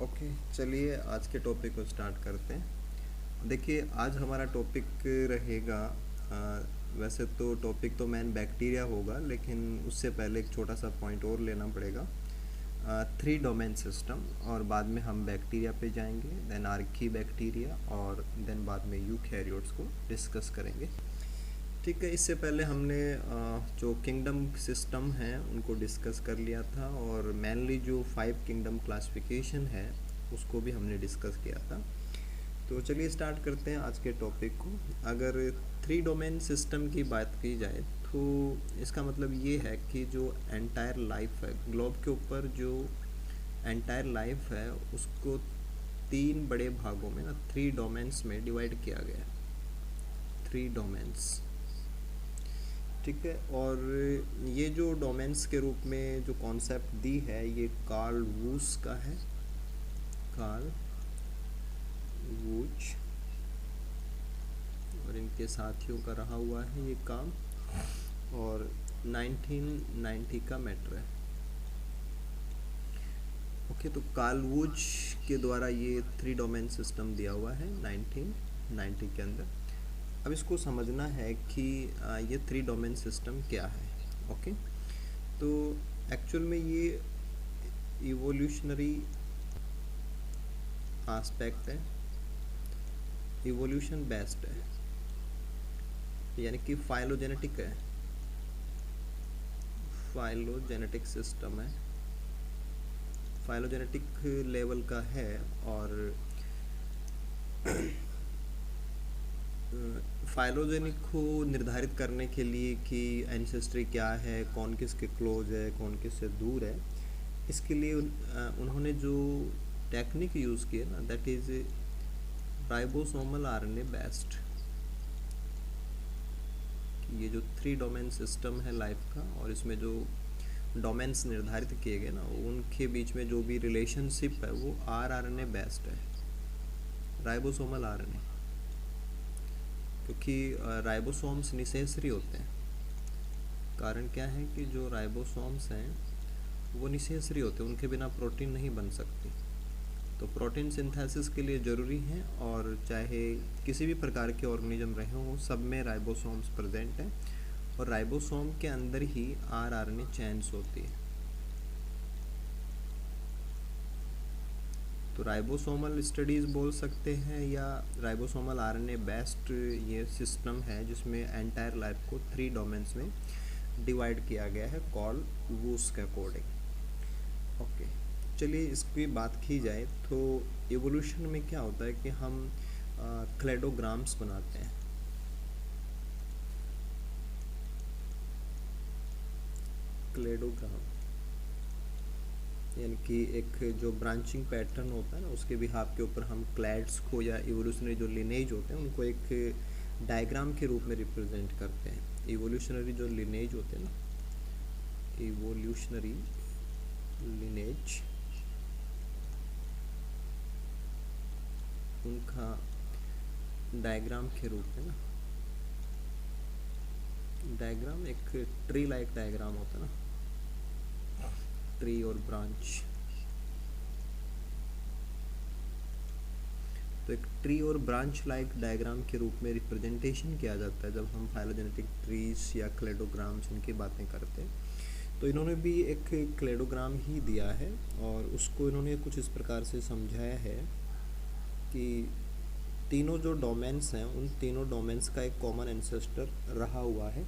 Okay, चलिए आज के टॉपिक को स्टार्ट करते हैं। देखिए, आज हमारा टॉपिक रहेगा वैसे तो टॉपिक तो मेन बैक्टीरिया होगा, लेकिन उससे पहले एक छोटा सा पॉइंट और लेना पड़ेगा। थ्री डोमेन सिस्टम, और बाद में हम बैक्टीरिया पे जाएंगे, देन आर्की बैक्टीरिया, और देन बाद में यूकैरियोट्स को डिस्कस करेंगे। ठीक है, इससे पहले हमने जो किंगडम सिस्टम हैं उनको डिस्कस कर लिया था, और मेनली जो 5 किंगडम क्लासिफिकेशन है उसको भी हमने डिस्कस किया था। तो चलिए स्टार्ट करते हैं आज के टॉपिक को। अगर 3 डोमेन सिस्टम की बात की जाए तो इसका मतलब ये है कि जो एंटायर लाइफ है ग्लोब के ऊपर, जो एंटायर लाइफ है उसको 3 बड़े भागों में ना 3 डोमेन्स में डिवाइड किया गया है। 3 डोमेन्स, ठीक है। और ये जो डोमेन्स के रूप में जो कॉन्सेप्ट दी है ये कार्ल वूस का है, कार्ल वूच, और इनके साथियों का रहा हुआ है ये काम, और 1990 का मैटर है। ओके, तो कार्ल वूच के द्वारा ये 3 डोमेन सिस्टम दिया हुआ है 1990 के अंदर। अब इसको समझना है कि ये 3 डोमेन सिस्टम क्या है। ओके, तो एक्चुअल में ये इवोल्यूशनरी एस्पेक्ट है, इवोल्यूशन बेस्ड है, यानी कि फाइलोजेनेटिक है, फाइलोजेनेटिक सिस्टम है, फाइलोजेनेटिक लेवल का है। और फाइलोजेनिक को निर्धारित करने के लिए कि एंसेस्ट्री क्या है, कौन किसके क्लोज है, कौन किससे दूर है, इसके लिए उन्होंने जो टेक्निक यूज़ की है ना, that is ribosomal RNA based. ये जो 3 डोमेन सिस्टम है लाइफ का, और इसमें जो डोमेन्स निर्धारित किए गए ना, उनके बीच में जो भी रिलेशनशिप है वो आरएनए बेस्ड है, राइबोसोमल आरएनए। क्योंकि राइबोसोम्स निसेसरी होते हैं। कारण क्या है कि जो राइबोसोम्स हैं वो निसेसरी होते हैं, उनके बिना प्रोटीन नहीं बन सकती। तो प्रोटीन सिंथेसिस के लिए ज़रूरी हैं, और चाहे किसी भी प्रकार के ऑर्गेनिज्म रहे हों सब में राइबोसोम्स प्रेजेंट हैं, और राइबोसोम के अंदर ही आरएनए चेन्स होती है। तो राइबोसोमल स्टडीज़ बोल सकते हैं, या राइबोसोमल आरएनए बेस्ड ये सिस्टम है जिसमें एंटायर लाइफ को 3 डोमेन्स में डिवाइड किया गया है कार्ल वूस के अकॉर्डिंग। ओके, चलिए इसकी बात की जाए तो इवोल्यूशन में क्या होता है कि हम क्लेडोग्राम्स बनाते हैं। क्लेडोग्राम यानी कि एक जो ब्रांचिंग पैटर्न होता है ना, उसके बिहाफ के ऊपर हम क्लैड्स को या इवोल्यूशनरी जो लिनेज होते हैं उनको एक डायग्राम के रूप में रिप्रेजेंट करते हैं। इवोल्यूशनरी जो लिनेज होते हैं ना, इवोल्यूशनरी लिनेज, उनका डायग्राम के रूप में ना, डायग्राम एक ट्री लाइक डायग्राम होता है ना, ट्री और ब्रांच। तो एक ट्री और ब्रांच लाइक डायग्राम के रूप में रिप्रेजेंटेशन किया जाता है जब हम फाइलोजेनेटिक ट्रीज या क्लेडोग्राम्स इनकी बातें करते हैं। तो इन्होंने भी एक क्लेडोग्राम ही दिया है, और उसको इन्होंने कुछ इस प्रकार से समझाया है कि तीनों जो डोमेन्स हैं उन तीनों डोमेन्स का एक कॉमन एंसेस्टर रहा हुआ है,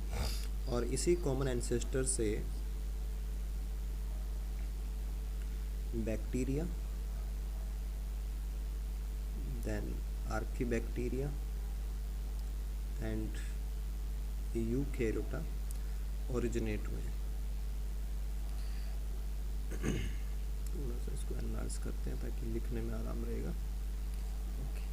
और इसी कॉमन एंसेस्टर से bacteria, then archaebacteria and eukaryota originate हुए। थोड़ा सा इसको एनालाइज करते हैं ताकि लिखने में आराम रहेगा। ओके,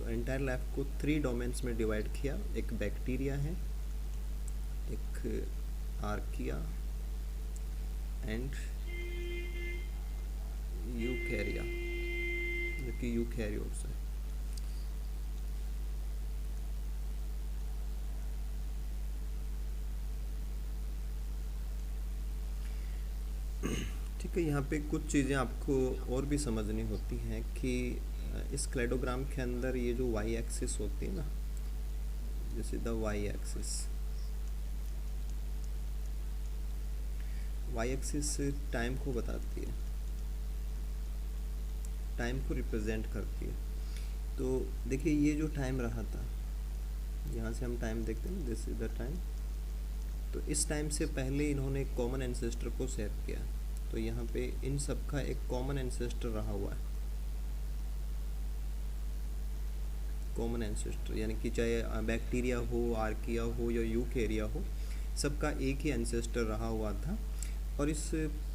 एंटायर लाइफ को 3 डोमेन्स में डिवाइड किया। एक बैक्टीरिया है, एक आर्किया एंड यूकैरिया, जो कि यूकैरियोट्स है। ठीक है, यहाँ पे कुछ चीज़ें आपको और भी समझनी होती हैं कि इस क्लेडोग्राम के अंदर ये जो वाई एक्सिस होती है ना, जैसे द वाई एक्सिस टाइम को बताती है, टाइम को रिप्रेजेंट करती है। तो देखिए ये जो टाइम रहा था, यहाँ से हम टाइम देखते हैं, दिस इज द टाइम। तो इस टाइम से पहले इन्होंने एक कॉमन एंसेस्टर को सेव किया, तो यहाँ पे इन सब का एक कॉमन एंसेस्टर रहा हुआ है। कॉमन एंसेस्टर यानी कि चाहे बैक्टीरिया हो, आर्किया हो या यूकैरिया हो, सबका एक ही एंसेस्टर रहा हुआ था। और इस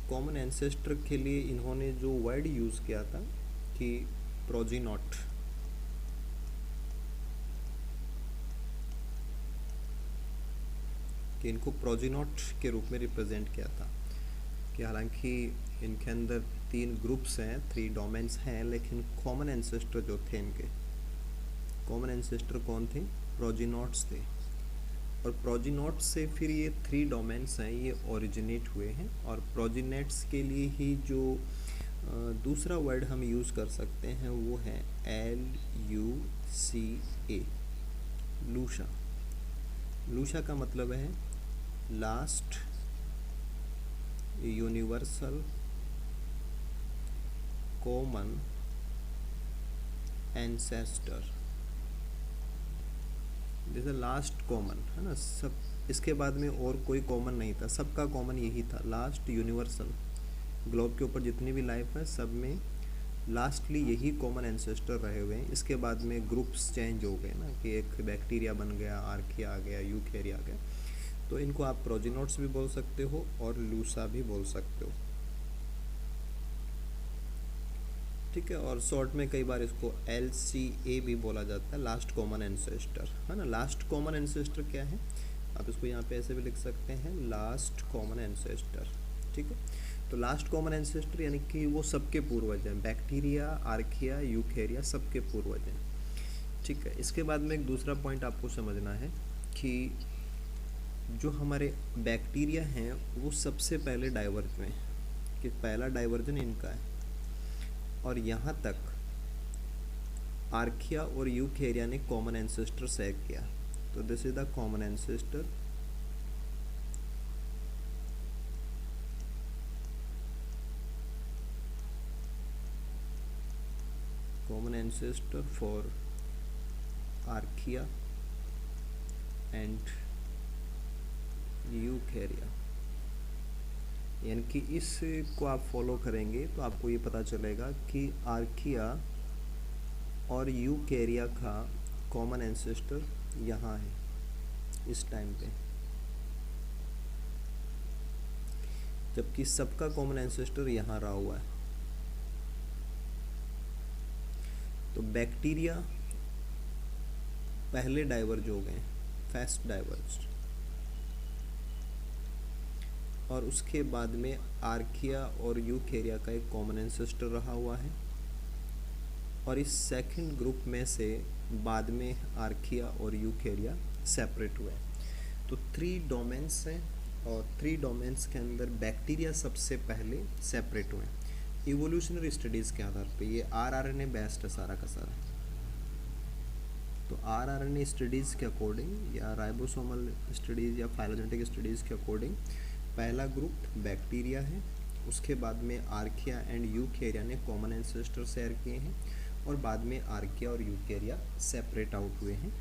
कॉमन एंसेस्टर के लिए इन्होंने जो वर्ड यूज़ किया था कि प्रोजीनोट, कि इनको प्रोजीनोट के रूप में रिप्रेजेंट किया था। कि हालांकि इनके अंदर 3 ग्रुप्स हैं, 3 डोमेन्स हैं, लेकिन कॉमन एंसेस्टर जो थे इनके, कॉमन एंसेस्टर कौन थे? प्रोजीनोट्स थे। और प्रोजीनोट्स से फिर ये 3 डोमेन्स हैं, ये ओरिजिनेट हुए हैं। और प्रोजीनेट्स के लिए ही जो दूसरा वर्ड हम यूज़ कर सकते हैं वो है LUCA, लूशा। लूशा का मतलब है लास्ट यूनिवर्सल कॉमन एंसेस्टर। जैसे लास्ट कॉमन है ना, सब इसके बाद में और कोई कॉमन नहीं था, सबका कॉमन यही था, लास्ट यूनिवर्सल। ग्लोब के ऊपर जितनी भी लाइफ है सब में लास्टली यही कॉमन एंसेस्टर रहे हुए हैं। इसके बाद में ग्रुप्स चेंज हो गए ना, कि एक बैक्टीरिया बन गया, आर्किया आ गया, यूकैरिया आ गया। तो इनको आप प्रोजीनोट्स भी बोल सकते हो और लूसा भी बोल सकते हो। ठीक है, और शॉर्ट में कई बार इसको LCA भी बोला जाता है, लास्ट कॉमन एंसेस्टर, है ना। लास्ट कॉमन एंसेस्टर क्या है, आप इसको यहाँ पे ऐसे भी लिख सकते हैं, लास्ट कॉमन एंसेस्टर। ठीक है, तो लास्ट कॉमन एंसेस्टर यानी कि वो सबके पूर्वज हैं, बैक्टीरिया, आर्किया, यूकैरिया सबके पूर्वज हैं। ठीक है, इसके बाद में एक दूसरा पॉइंट आपको समझना है कि जो हमारे बैक्टीरिया हैं वो सबसे पहले डाइवर्ज हुए, कि पहला डाइवर्जन इनका है। और यहाँ तक आर्किया और यूकैरिया ने कॉमन एंसेस्टर शेयर किया। तो this is the common ancestor, common ancestor for archaea and eukarya। यानी कि इसको आप फॉलो करेंगे तो आपको ये पता चलेगा कि आर्किया और यूकैरिया का कॉमन एंसेस्टर यहाँ है इस टाइम पे, जबकि सबका कॉमन एंसेस्टर यहाँ रहा हुआ है। तो बैक्टीरिया पहले डाइवर्ज हो गए, फर्स्ट डाइवर्ज, और उसके बाद में आर्किया और यूकैरिया का एक कॉमन एंसेस्टर रहा हुआ है। और इस सेकंड ग्रुप में से बाद में आर्किया और यूकैरिया सेपरेट हुए। तो 3 डोमेन्स हैं, और 3 डोमेन्स के अंदर बैक्टीरिया सबसे पहले सेपरेट हुए इवोल्यूशनरी स्टडीज़ के आधार पे। ये RNA बेस्ड है सारा का सारा। तो RNA स्टडीज़ के अकॉर्डिंग या राइबोसोमल स्टडीज़ या फाइलोजेनेटिक स्टडीज़ के अकॉर्डिंग पहला ग्रुप बैक्टीरिया है, उसके बाद में आर्किया एंड यूकैरिया ने कॉमन एंसेस्टर शेयर किए हैं, और बाद में आर्किया और यूकैरिया सेपरेट आउट हुए हैं।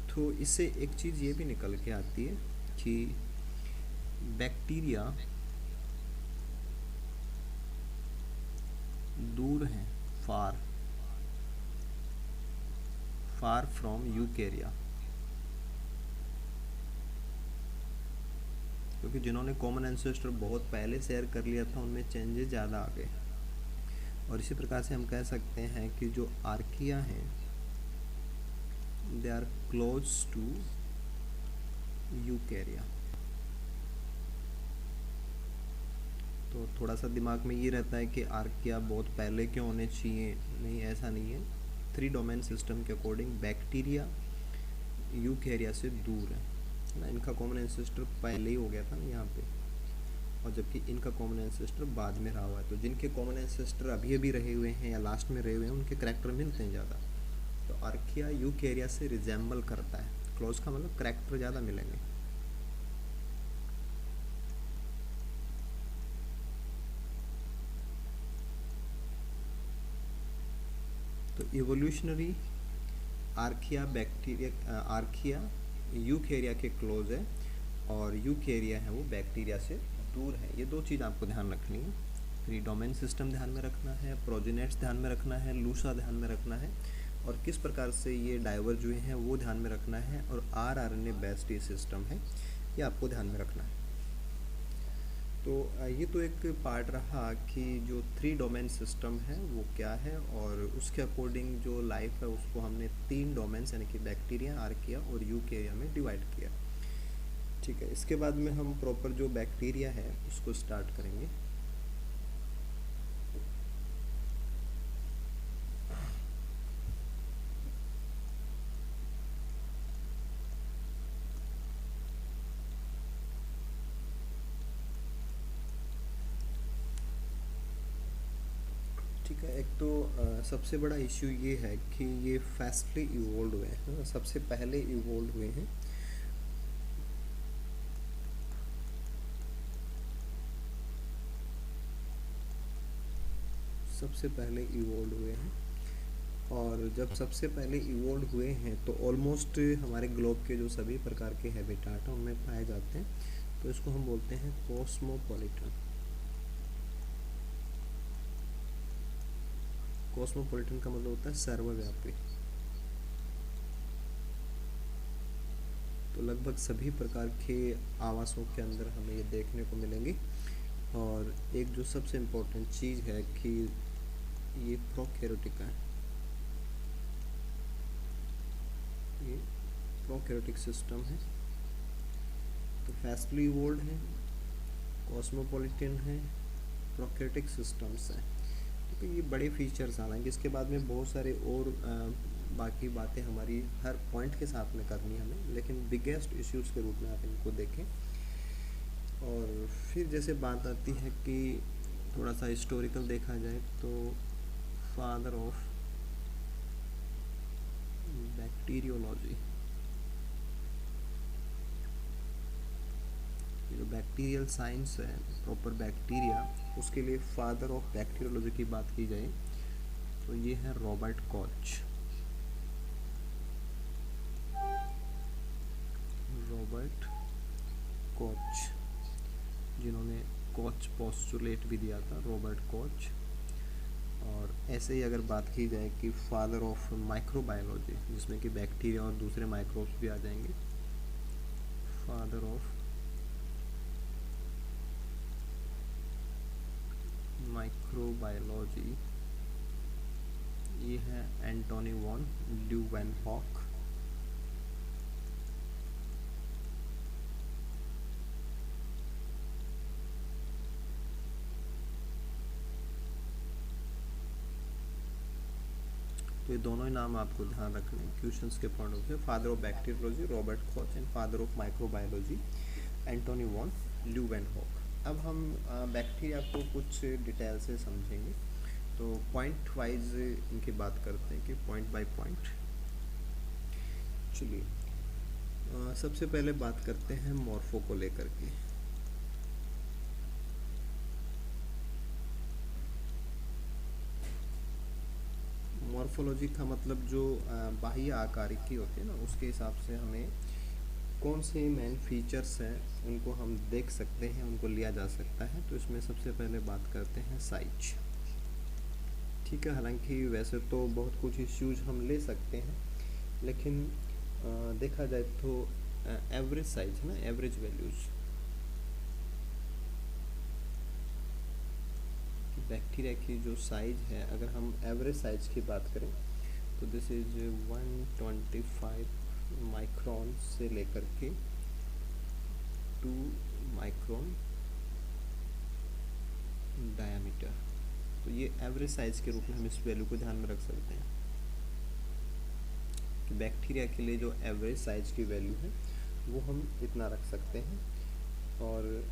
तो इससे एक चीज़ ये भी निकल के आती है कि बैक्टीरिया दूर हैं, फार फ्रॉम यूकैरिया, क्योंकि जिन्होंने कॉमन एंसेस्टर बहुत पहले शेयर कर लिया था उनमें चेंजेस ज़्यादा आ गए। और इसी प्रकार से हम कह सकते हैं कि जो आर्किया हैं they are close to eukarya. तो थोड़ा सा दिमाग में ये रहता है कि आर्किया बहुत पहले क्यों होने चाहिए। नहीं, ऐसा नहीं है। 3 डोमेन सिस्टम के अकॉर्डिंग बैक्टीरिया यूकेरिया से दूर है ना। इनका कॉमन एंसेस्टर पहले ही हो गया था ना यहाँ पे, और जबकि इनका कॉमन एंसेस्टर बाद में रहा हुआ है। तो जिनके कॉमन एंसेस्टर अभी अभी रहे हुए हैं या लास्ट में रहे हुए हैं, उनके करैक्टर मिलते हैं ज़्यादा। तो आर्किया यूकेरिया से रिजेंबल करता है। क्लोज का मतलब करैक्टर ज़्यादा मिलेंगे। तो इवोल्यूशनरी आर्किया यूकेरिया के क्लोज है, और यूकेरिया है वो बैक्टीरिया से दूर है। ये 2 चीज़ आपको ध्यान रखनी है। 3 डोमेन सिस्टम ध्यान में रखना है, प्रोजेनेट्स ध्यान में रखना है, लूसा ध्यान में रखना है, और किस प्रकार से ये डाइवर्ज हुए हैं वो ध्यान में रखना है, और आरआरएनए बेस्ड ये सिस्टम है, ये आपको ध्यान में रखना है। तो ये तो एक पार्ट रहा कि जो 3 डोमेन सिस्टम है वो क्या है, और उसके अकॉर्डिंग जो लाइफ है उसको हमने 3 डोमेन्स यानी कि बैक्टीरिया, आर्किया और यूकेरिया में डिवाइड किया। ठीक है, इसके बाद में हम प्रॉपर जो बैक्टीरिया है उसको स्टार्ट करेंगे। ठीक है, एक तो सबसे बड़ा इश्यू ये है कि ये फास्टली इवोल्व हुए हैं, सबसे पहले इवोल्व हुए हैं। सबसे पहले इवोल्व हुए हैं, और जब सबसे पहले इवोल्व हुए हैं तो ऑलमोस्ट हमारे ग्लोब के जो सभी प्रकार के हैबिटाट हैं उनमें पाए जाते हैं। तो इसको हम बोलते हैं कॉस्मोपॉलिटन। कॉस्मोपॉलिटन का मतलब होता है सर्वव्यापी। तो लगभग सभी प्रकार के आवासों के अंदर हमें ये देखने को मिलेंगी। और एक जो सबसे इम्पोर्टेंट चीज़ है कि ये प्रोकैरियोटिक है, ये प्रोकैरियोटिक सिस्टम है। तो फास्टली इवोल्व है, कॉस्मोपॉलिटन है, प्रोकैरियोटिक सिस्टम्स हैं। तो ये बड़े फीचर्स, हालांकि इसके बाद में बहुत सारे और बाकी बातें हमारी हर पॉइंट के साथ में करनी है हमें, लेकिन बिगेस्ट इश्यूज़ के रूप में आप इनको देखें। और फिर जैसे बात आती है कि थोड़ा सा हिस्टोरिकल देखा जाए तो फादर ऑफ बैक्टीरियोलॉजी, जो बैक्टीरियल साइंस है प्रॉपर बैक्टीरिया, उसके लिए फादर ऑफ बैक्टीरियोलॉजी की बात की जाए तो ये है रॉबर्ट कॉच। रॉबर्ट कॉच, जिन्होंने कॉच पोस्टुलेट भी दिया था, रॉबर्ट कॉच। और ऐसे ही अगर बात की जाए कि फादर ऑफ माइक्रोबायोलॉजी, जिसमें कि बैक्टीरिया और दूसरे माइक्रोब्स भी आ जाएंगे, फादर ऑफ माइक्रोबायोलॉजी, ये है एंटोनी वॉन ल्यूवेनहॉक। तो ये दोनों ही नाम आपको ध्यान रखने हैं क्वेश्चंस के point of view. Father of bacteriology Robert Koch, and father of microbiology Antony von Leeuwenhoek. अब हम बैक्टीरिया को कुछ डिटेल से समझेंगे। तो पॉइंट वाइज इनकी बात करते हैं कि पॉइंट बाय पॉइंट। चलिए सबसे पहले बात करते हैं मॉर्फो को लेकर के। मॉर्फोलॉजी का मतलब जो बाह्य आकारिकी होती है ना, उसके हिसाब से हमें कौन से मेन फीचर्स हैं उनको हम देख सकते हैं, उनको लिया जा सकता है। तो इसमें सबसे पहले बात करते हैं साइज। ठीक है, हालांकि वैसे तो बहुत कुछ इश्यूज हम ले सकते हैं, लेकिन देखा जाए तो एवरेज साइज है ना, एवरेज वैल्यूज बैक्टीरिया की जो साइज है, अगर हम एवरेज साइज की बात करें तो दिस इज 125 माइक्रोन से लेकर के 2 माइक्रोन डायामीटर। तो ये एवरेज साइज के रूप में हम इस वैल्यू को ध्यान में रख सकते हैं कि बैक्टीरिया के लिए जो एवरेज साइज की वैल्यू है वो हम इतना रख सकते हैं। और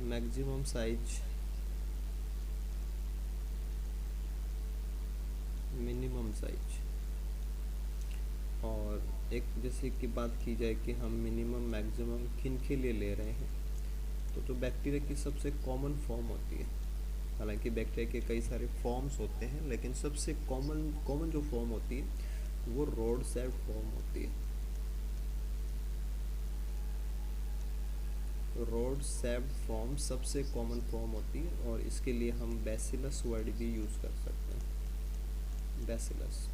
मैक्सिमम साइज, मिनिमम साइज, और एक जैसे कि बात की जाए कि हम मिनिमम मैक्सिमम किन के लिए ले रहे हैं, तो जो बैक्टीरिया की सबसे कॉमन फॉर्म होती है, हालांकि बैक्टीरिया के कई सारे फॉर्म्स होते हैं लेकिन सबसे कॉमन जो फॉर्म होती है वो रॉड शेप्ड फॉर्म होती है। रॉड शेप्ड फॉर्म सबसे कॉमन फॉर्म होती है और इसके लिए हम बैसिलस वर्ड भी यूज़ कर सकते हैं, बैसिलस।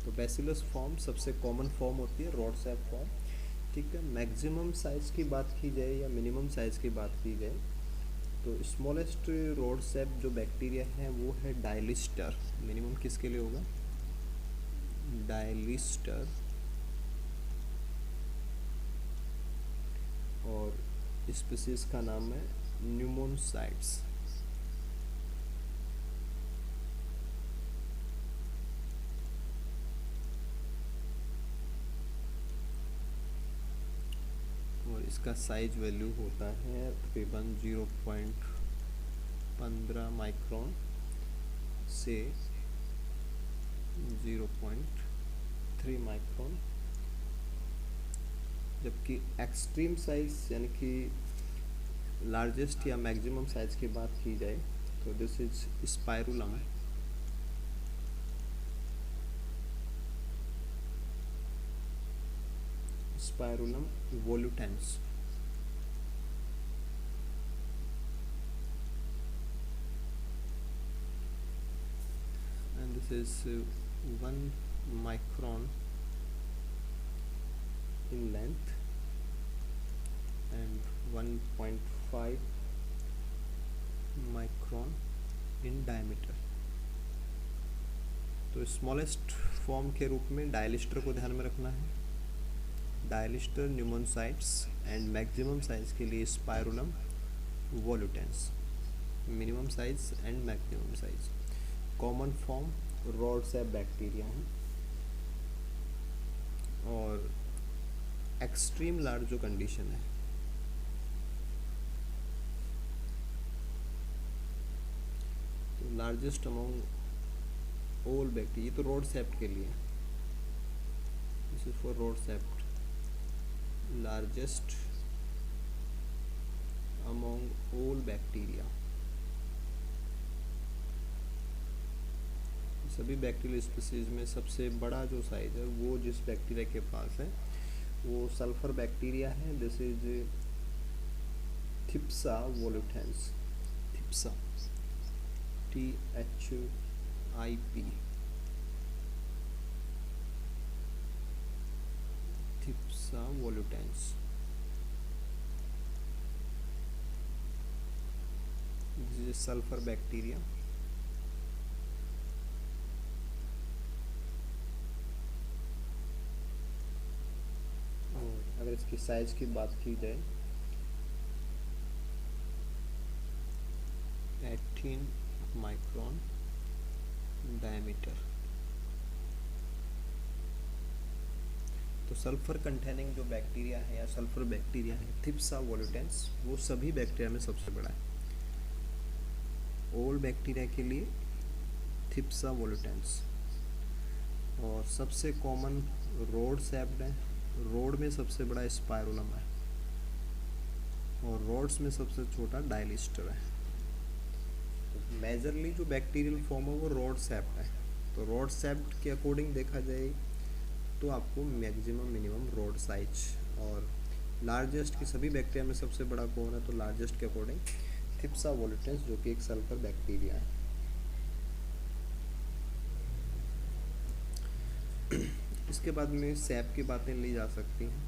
तो बैसिलस फॉर्म सबसे कॉमन फॉर्म होती है, रॉड शेप्ड फॉर्म। ठीक है, मैक्सिमम साइज़ की बात की जाए या मिनिमम साइज़ की बात की जाए तो स्मॉलेस्ट रॉड शेप जो बैक्टीरिया है वो है डायलिस्टर। मिनिमम किसके लिए होगा? डायलिस्टर। और स्पीसीज का नाम है न्यूमोनसाइट्स। और इसका साइज वैल्यू होता है तकरीबन 0.15 माइक्रोन से 0.3 माइक्रोन, जबकि एक्सट्रीम साइज यानी कि लार्जेस्ट या मैक्सिमम साइज की बात की जाए तो this is Spirillum. Spirillum volutans. and this is 1 micron in length and 1.5 micron in diameter। तो स्मॉलेस्ट फॉर्म के रूप में डायलिस्टर को ध्यान में रखना है, Dialister pneumosintes, and maximum size के लिए Spirillum volutans. Minimum size and maximum size. Common form rod shape bacteria है। और एक्सट्रीम लार्ज जो कंडीशन है, तो लार्जेस्ट अमॉन्ग ऑल बैक्टीरिया, तो रॉड शेप्ड के लिए, this is for rod shaped, largest among all bacteria. सभी बैक्टीरियल स्पीसीज में सबसे बड़ा जो साइज है वो जिस बैक्टीरिया के पास है वो सल्फर बैक्टीरिया है। This is Thipsa volutans. Thipsa, THIP, Thipsa volutans. This is sulphur bacteria. अगर इसकी साइज की बात की जाए 18 माइक्रोन डायमीटर। तो सल्फर कंटेनिंग जो बैक्टीरिया है या सल्फर बैक्टीरिया है थिप्सा वोलुटेंस, वो सभी बैक्टीरिया में सबसे बड़ा है। ऑल बैक्टीरिया के लिए थिप्सा वोलुटेंस। और सबसे कॉमन रॉड शेप्ड है। रॉड में सबसे बड़ा स्पाइरुलम है और रॉड्स में सबसे छोटा डायलिस्टर है। तो मेजरली जो बैक्टीरियल फॉर्म है वो रॉड शेप्ड है। तो रॉड शेप्ड के अकॉर्डिंग देखा जाए तो आपको मैक्सिमम मिनिमम रॉड साइज, और लार्जेस्ट की सभी बैक्टीरिया में सबसे बड़ा कौन है, तो लार्जेस्ट के अकॉर्डिंग थिप्सा वोलुटेंस, जो कि एक सल्फर बैक्टीरिया है। इसके बाद में सैप की बातें ली जा सकती हैं,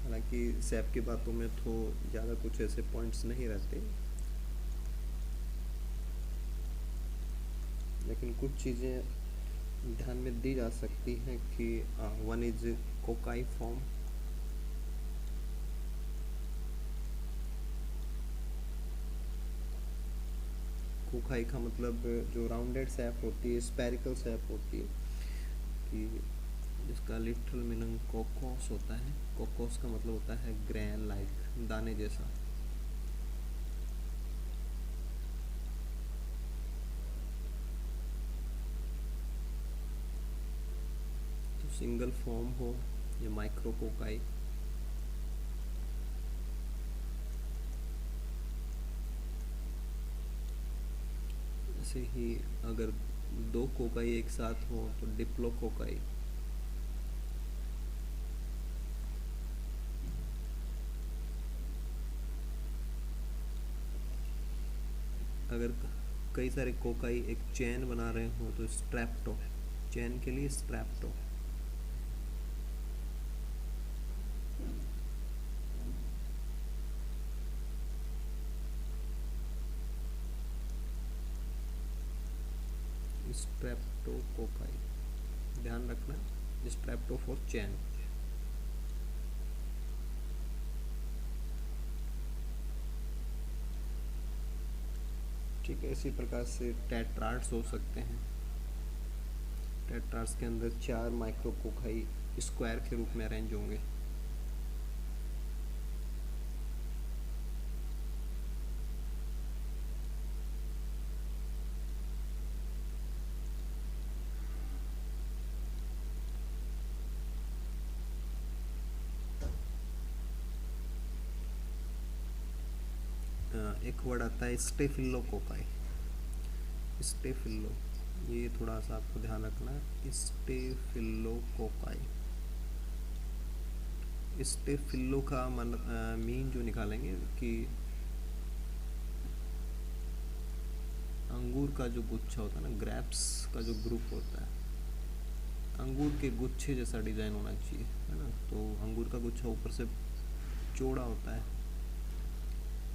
हालांकि सैप की बातों में तो ज़्यादा कुछ ऐसे पॉइंट्स नहीं रहते, लेकिन कुछ चीज़ें ध्यान में दी जा सकती हैं कि one is cocci form. Cocci का मतलब जो राउंडेड सैप होती है, स्पेरिकल सैप होती है, कि जिसका लिटरल मीनिंग कोकोस होता है। कोकोस का मतलब होता है ग्रेन लाइक, दाने जैसा। तो सिंगल फॉर्म हो या माइक्रो कोकाई, ऐसे ही अगर दो कोकाई एक साथ हो तो डिप्लो कोकाई। अगर कई सारे कोकाई एक चेन बना रहे हो तो स्ट्रैप्टो, चेन के लिए स्ट्रैप्टो। स्ट्रैप्टो कोकाई, ध्यान रखना, स्ट्रैप्टो फॉर चेन। ठीक है, इसी प्रकार से टेट्रार्ड्स हो सकते हैं। टेट्रार्ड्स के अंदर 4 माइक्रो कोकाई स्क्वायर के रूप में अरेंज होंगे। एक वर्ड आता है स्टेफिलो कोकाई। स्टेफिलो, ये थोड़ा सा आपको ध्यान रखना है। स्टेफिलो कोकाई, स्टेफिलो का मीन जो निकालेंगे कि अंगूर का जो गुच्छा होता है ना, ग्रेप्स का जो ग्रुप होता है, अंगूर के गुच्छे जैसा डिज़ाइन होना चाहिए, है ना। तो अंगूर का गुच्छा ऊपर से चौड़ा होता है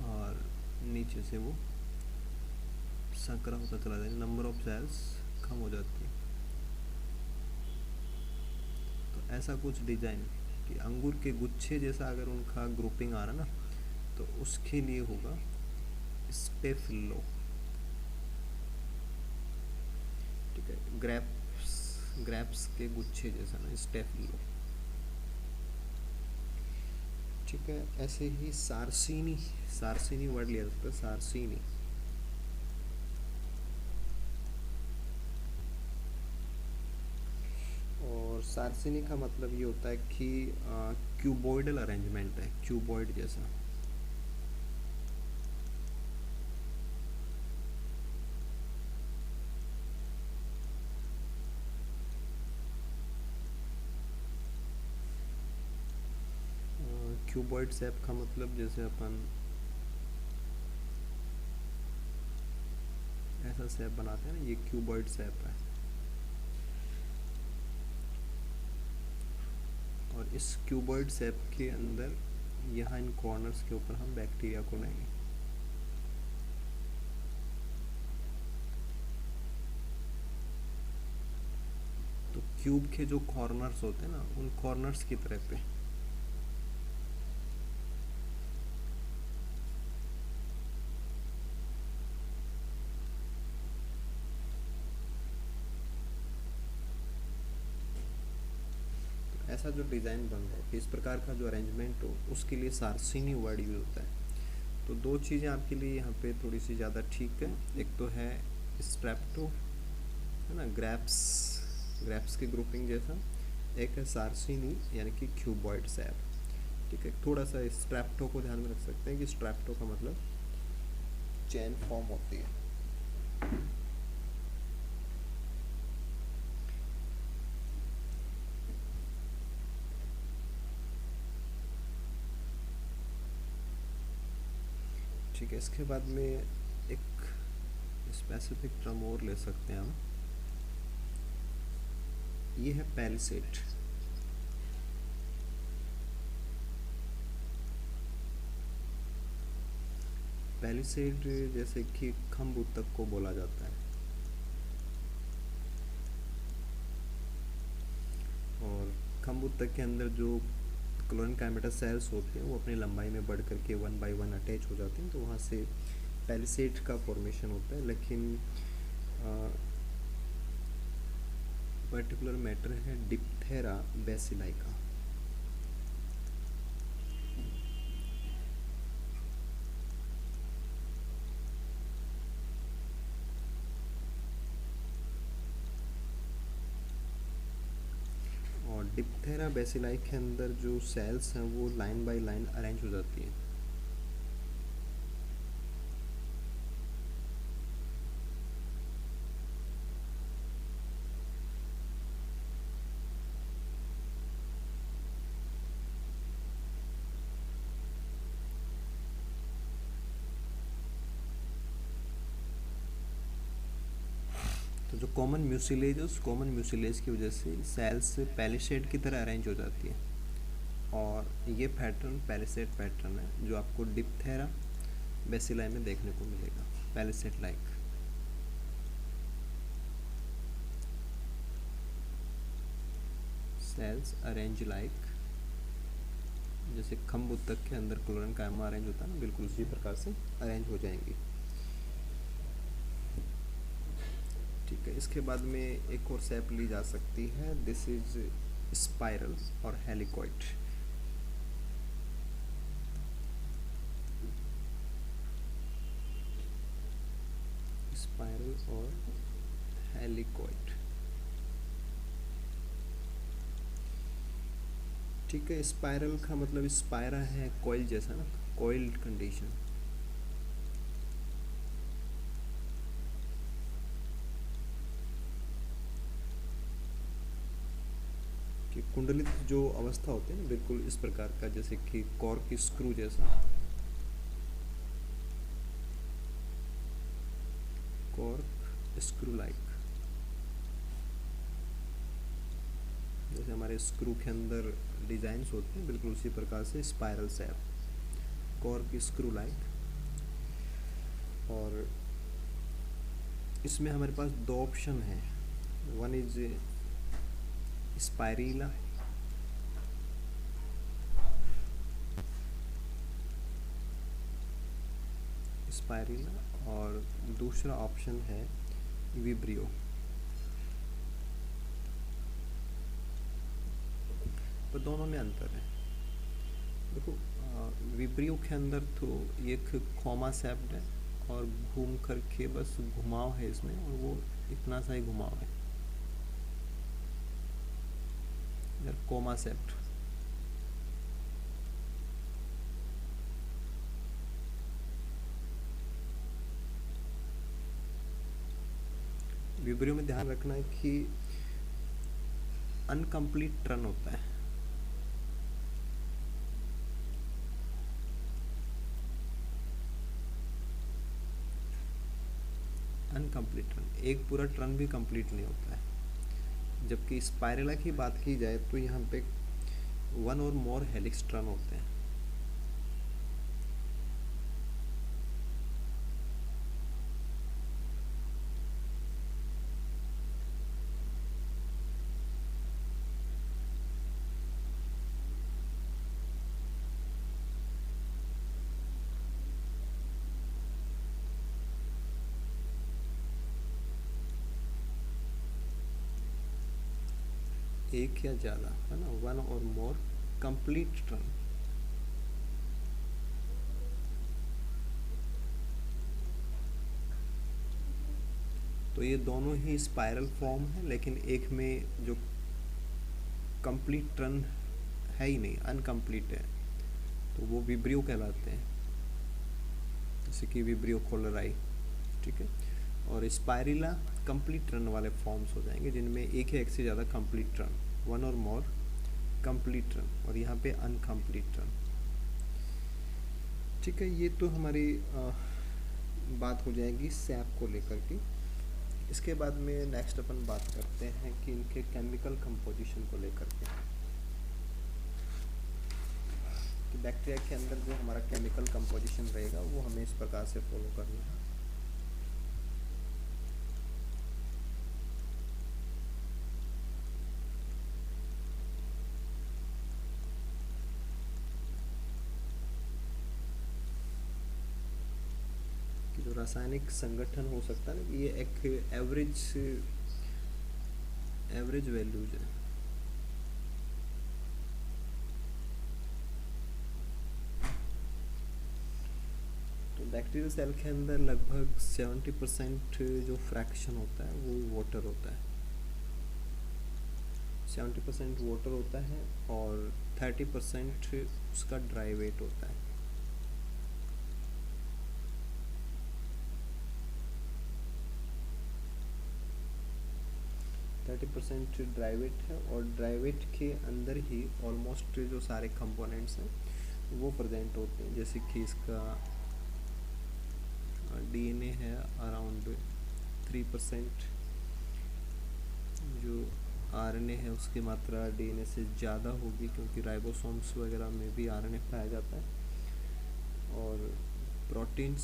और नीचे से वो संकरा होता चला जाए, नंबर ऑफ सेल्स कम हो जाती है। तो ऐसा कुछ डिजाइन कि अंगूर के गुच्छे जैसा अगर उनका ग्रुपिंग आ रहा ना, तो उसके लिए होगा स्टेफिलो। ठीक है, ग्रेप्स के गुच्छे जैसा ना, स्टेफिलो। ठीक है, ऐसे ही सारसीनी, सारसीनी वर्ड लिया जाता है, सारसीनी। और सारसीनी का मतलब ये होता है कि क्यूबॉइडल अरेंजमेंट है, क्यूबॉइड जैसा। क्यूबॉइड शेप का मतलब जैसे अपन ऐसा शेप बनाते हैं ना, ये क्यूबॉइड शेप है। और इस क्यूबॉइड शेप के अंदर यहाँ इन कॉर्नर्स के ऊपर हम बैक्टीरिया को लाएंगे। तो क्यूब के जो कॉर्नर्स होते हैं ना, उन कॉर्नर्स की तरह पे ऐसा जो डिज़ाइन बन रहा है, इस प्रकार का जो अरेंजमेंट हो, उसके लिए सारसीनी वर्ड यूज होता है। तो दो चीज़ें आपके लिए यहाँ पे थोड़ी सी ज़्यादा ठीक है। एक तो है स्ट्रैप्टो, है ना, ग्रैप्स की ग्रुपिंग जैसा। एक है सारसीनी यानी कि क्यूबॉइड शेप। ठीक है, थोड़ा सा स्ट्रैप्टो को ध्यान में रख सकते हैं कि स्ट्रैप्टो का मतलब चेन फॉर्म होती है। ठीक है, इसके बाद में एक स्पेसिफिक टर्म और ले सकते हैं हम, ये है पैलिसेड। पैलिसेड जैसे कि खम्ब तक को बोला जाता है। कम ऊतक के अंदर जो क्लोरीन कायमेटा सेल्स होते हैं वो अपनी लंबाई में बढ़ करके 1 बाय 1 अटैच हो जाते हैं, तो वहाँ से पैलिसेड का फॉर्मेशन होता है। लेकिन पर्टिकुलर मैटर है डिप्थेरा बेसिलाइका। और डिप्थेरा बेसिलाई के अंदर जो सेल्स हैं वो लाइन बाय लाइन अरेंज हो जाती हैं। तो जो कॉमन म्यूसिलेज है उस कॉमन म्यूसिलेज की वजह से सेल्स पैलिसेड की तरह अरेंज हो जाती है, और ये पैटर्न पैलिसेड पैटर्न है जो आपको डिप्थेरा बेसिलाई में देखने को मिलेगा, palisade like. Cells arrange like, जैसे खम्ब ऊतक के अंदर क्लोरीन कायमा अरेंज होता है ना, बिल्कुल उसी प्रकार से अरेंज हो जाएंगी। ठीक है, इसके बाद में एक और शेप ली जा सकती है, दिस इज स्पाइरल और हेलिकॉइड। स्पाइरल और हेलिकॉइड। ठीक है, स्पाइरल का मतलब स्पायरा है कॉइल जैसा ना, कॉइल्ड कंडीशन। कि कुंडलित जो अवस्था होती है ना, बिल्कुल इस प्रकार का, जैसे कि कॉर्क स्क्रू जैसा, कॉर्क स्क्रू लाइक। जैसे हमारे स्क्रू के अंदर डिजाइन्स होते हैं, बिल्कुल उसी प्रकार से spiral shape, cork screw like. और इसमें हमारे पास दो ऑप्शन हैं, वन इज स्पाइरिला स्पाइरिला और दूसरा ऑप्शन है विब्रियो। तो दोनों में अंतर है। देखो विब्रियो के अंदर तो एक खोमा सेप्ड है और घूम करके बस घुमाव है इसमें, और वो इतना सा ही घुमाव है, कोमा सेप्ट। विब्रियो में ध्यान रखना है कि अनकम्प्लीट टर्न होता है। अनकम्प्लीट टर्न, एक पूरा टर्न भी कंप्लीट नहीं होता है। जबकि स्पाइरेला की बात की जाए तो यहाँ पे वन और मोर हेलिक्स टर्न होते हैं। एक या ज़्यादा है ना, वन और मोर कंप्लीट टर्न। तो ये दोनों ही स्पाइरल फॉर्म है, लेकिन एक में जो कंप्लीट टर्न है ही नहीं, अनकम्प्लीट है, तो वो विब्रियो कहलाते हैं, जैसे कि विब्रियो कोलराई। ठीक है, और स्पाइरिला कंप्लीट टर्न वाले फॉर्म्स हो जाएंगे जिनमें एक या एक से ज़्यादा कंप्लीट टर्न, वन और मोर कंप्लीट टर्न, और यहाँ पे अनकम्प्लीट टर्न। ठीक है, ये तो हमारी बात हो जाएगी सैप को लेकर के। इसके बाद में नेक्स्ट अपन बात करते हैं कि इनके केमिकल कंपोजिशन को लेकर के, कि बैक्टीरिया के अंदर जो हमारा केमिकल कंपोजिशन रहेगा वो हमें इस प्रकार से फॉलो करना है। रासायनिक संगठन हो सकता है ना कि ये एक एवरेज वैल्यूज है। तो बैक्टीरियल सेल के अंदर लगभग 70% जो फ्रैक्शन होता है वो वाटर होता है, 70% वाटर होता है और 30% उसका ड्राई वेट होता है। ड्राई वेट है और ड्राई वेट के अंदर ही ऑलमोस्ट जो सारे कंपोनेंट्स हैं वो प्रेजेंट होते हैं। जैसे कि इसका डीएनए है अराउंड 3%, जो आरएनए है उसकी मात्रा डीएनए से ज़्यादा होगी क्योंकि राइबोसोम्स वगैरह में भी आरएनए पाया जाता है। और प्रोटीन्स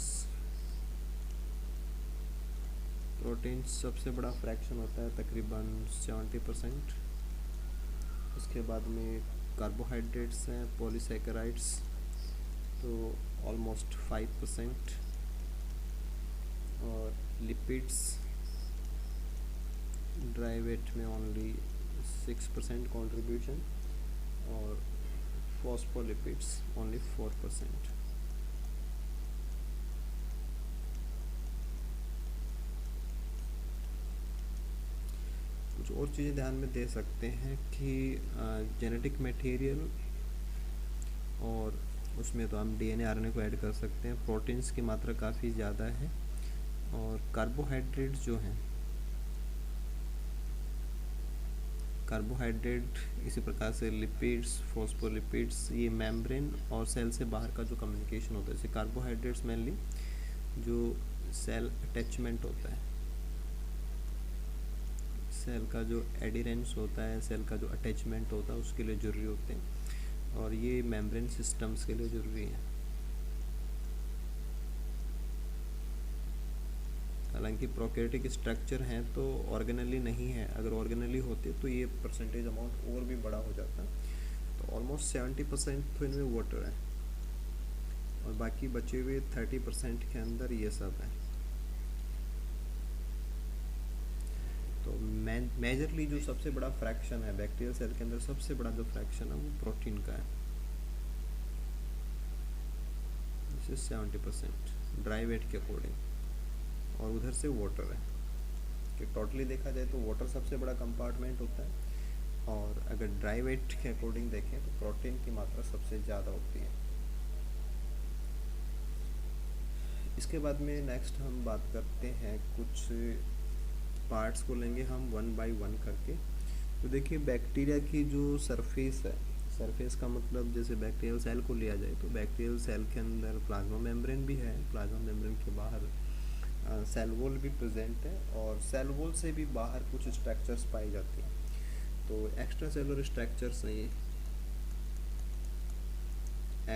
सबसे बड़ा फ्रैक्शन होता है तकरीबन 70%। उसके बाद में कार्बोहाइड्रेट्स हैं, पॉलीसैकेराइड्स, तो ऑलमोस्ट 5%। और लिपिड्स ड्राई वेट में ओनली 6% कंट्रीब्यूशन और फॉस्फोलिपिड्स ओनली 4%। कुछ और चीज़ें ध्यान में दे सकते हैं कि जेनेटिक मटेरियल, और उसमें तो हम डीएनए आरएनए को ऐड कर सकते हैं। प्रोटीन्स की मात्रा काफ़ी ज़्यादा है और कार्बोहाइड्रेट्स जो हैं, कार्बोहाइड्रेट इसी प्रकार से लिपिड्स, फॉस्फोलिपिड्स, ये मेम्ब्रेन और सेल से बाहर का जो कम्युनिकेशन होता है। जैसे कार्बोहाइड्रेट्स मेनली जो सेल अटैचमेंट होता है, सेल का जो एडिरेंस होता है, सेल का जो अटैचमेंट होता है उसके लिए ज़रूरी होते हैं और ये मेम्ब्रेन सिस्टम्स के लिए ज़रूरी है। हालांकि प्रोकैरियोटिक स्ट्रक्चर हैं तो ऑर्गेनली नहीं है, अगर ऑर्गेनली होते तो ये परसेंटेज अमाउंट और भी बड़ा हो जाता। तो ऑलमोस्ट 70% तो इनमें वाटर है और बाकी बचे हुए 30% के अंदर ये सब है। तो मेजरली जो सबसे बड़ा फ्रैक्शन है बैक्टीरियल सेल के अंदर, सबसे बड़ा जो फ्रैक्शन है वो प्रोटीन का है, दिस इज 70% ड्राई वेट के अकॉर्डिंग। और उधर से वाटर है कि टोटली देखा जाए तो वाटर सबसे बड़ा कंपार्टमेंट होता है और अगर ड्राई वेट के अकॉर्डिंग देखें तो प्रोटीन की मात्रा सबसे ज़्यादा होती है। इसके बाद में नेक्स्ट हम बात करते हैं, कुछ पार्ट्स को लेंगे हम वन बाय वन करके। तो देखिए बैक्टीरिया की जो सरफेस है, सरफेस का मतलब जैसे बैक्टीरियल सेल को लिया जाए तो बैक्टीरियल सेल के अंदर प्लाज्मा मेम्ब्रेन भी है, प्लाज्मा मेम्ब्रेन के बाहर सेल वॉल भी प्रेजेंट है और सेल वॉल से भी बाहर कुछ स्ट्रक्चर्स पाई जाती हैं। तो एक्स्ट्रा सेलुलर स्ट्रक्चर्स हैं ये,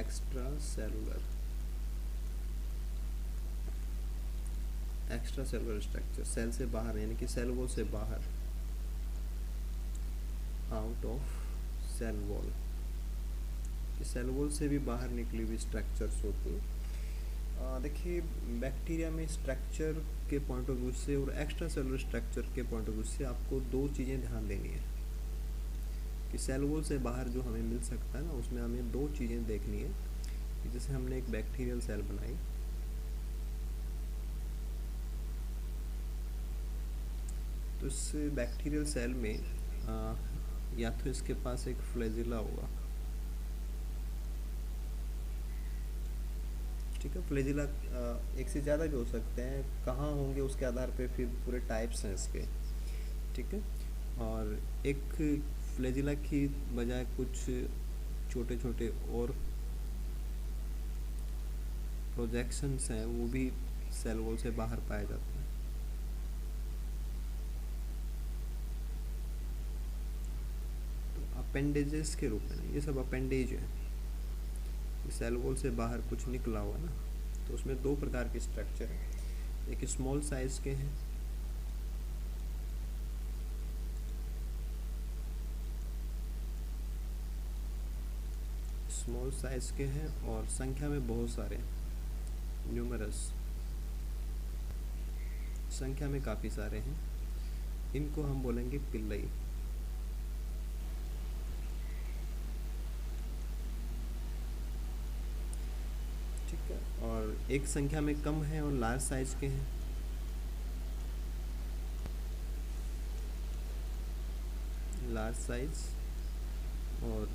एक्स्ट्रा सेलुलर स्ट्रक्चर सेल से बाहर यानी कि सेल वॉल से बाहर, out of cell wall, cell wall से भी बाहर निकली हुई स्ट्रक्चर्स होती हैं। देखिए बैक्टीरिया में स्ट्रक्चर के पॉइंट ऑफ व्यू से और एक्स्ट्रा सेलुलर स्ट्रक्चर के पॉइंट ऑफ व्यू से आपको दो चीज़ें ध्यान देनी है कि सेल वॉल से बाहर जो हमें मिल सकता है ना, उसमें हमें दो चीज़ें देखनी है कि जैसे हमने एक बैक्टीरियल सेल बनाई, तो इस बैक्टीरियल सेल में या तो इसके पास एक फ्लैजिला होगा, ठीक है। फ्लैजिला एक से ज़्यादा भी हो सकते हैं, कहाँ होंगे उसके आधार पे फिर पूरे टाइप्स हैं इसके, ठीक है। और एक फ्लैजिला की बजाय कुछ छोटे छोटे और प्रोजेक्शंस हैं वो भी सेल वॉल से बाहर पाए जाते हैं। तो अपेंडेजेस के रूप में, ये सब अपेंडेज है, सेल वॉल से बाहर कुछ निकला हुआ ना, तो उसमें दो प्रकार के स्ट्रक्चर हैं। एक स्मॉल साइज के हैं, और संख्या में बहुत सारे, न्यूमरस, संख्या में काफ़ी सारे हैं, इनको हम बोलेंगे पिल्लई। ठीक है, और एक संख्या में कम है और लार्ज साइज के हैं, लार्ज साइज और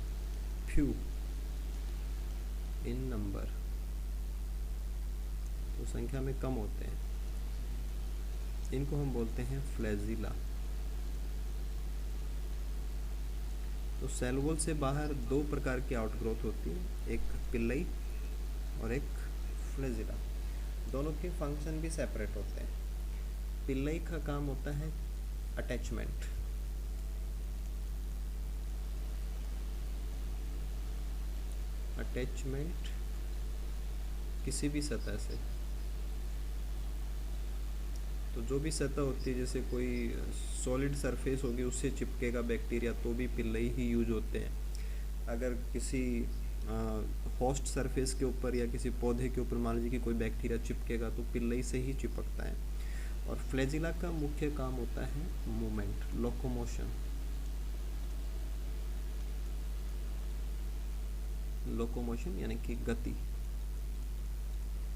फ्यू इन नंबर, तो संख्या में कम होते हैं, इनको हम बोलते हैं फ्लैजिला। तो सेल वॉल से बाहर दो प्रकार की आउटग्रोथ होती है, एक पिल्लई और एक फ्लैजिला। दोनों के फंक्शन भी सेपरेट होते हैं। पिल्लई का काम होता है अटैचमेंट, अटैचमेंट किसी भी सतह से। तो जो भी सतह होती है, जैसे कोई सॉलिड सरफेस होगी उससे चिपकेगा बैक्टीरिया, तो भी पिल्लई ही यूज होते हैं। अगर किसी होस्ट सरफेस के ऊपर या किसी पौधे के ऊपर मान लीजिए कि कोई बैक्टीरिया चिपकेगा तो पिल्लई से ही चिपकता है। और फ्लैजिला का मुख्य काम होता है मूवमेंट, लोकोमोशन। लोकोमोशन यानी कि गति,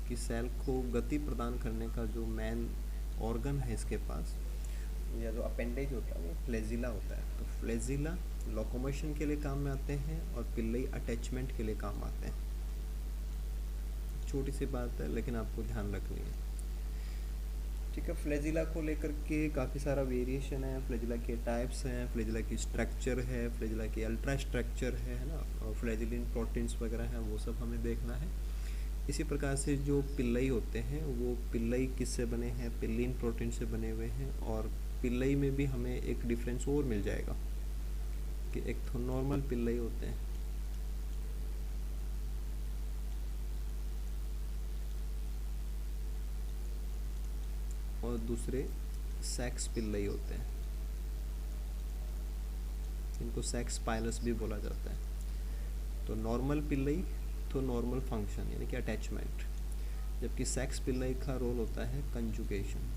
कि सेल को गति प्रदान करने का जो मेन ऑर्गन है इसके पास, या जो अपेंडेज होता है वो फ्लैजिला होता है। तो फ्लैजिला लोकोमोशन के लिए काम में आते हैं और पिल्लई अटैचमेंट के लिए काम आते हैं। छोटी सी बात है लेकिन आपको ध्यान रखनी है। ठीक है, फ्लैजिला को लेकर के काफ़ी सारा वेरिएशन है, फ्लैजिला के टाइप्स हैं, फ्लैजिला की स्ट्रक्चर है, फ्लैजिला की अल्ट्रा स्ट्रक्चर है ना, और फ्लैजिलिन प्रोटीन्स वगैरह हैं, वो सब हमें देखना है। इसी प्रकार से जो पिल्लई होते हैं वो पिल्लई किससे बने हैं, पिल्लिन प्रोटीन से बने हुए हैं। और पिल्लई में भी हमें एक डिफरेंस और मिल जाएगा कि एक तो नॉर्मल पिल्लई होते हैं, और दूसरे सेक्स पिल्लई होते हैं, इनको सेक्स पाइलस भी बोला जाता है। तो नॉर्मल पिल्लई तो नॉर्मल फंक्शन यानी कि अटैचमेंट, जबकि सेक्स पिल्लई का रोल होता है कंजुगेशन।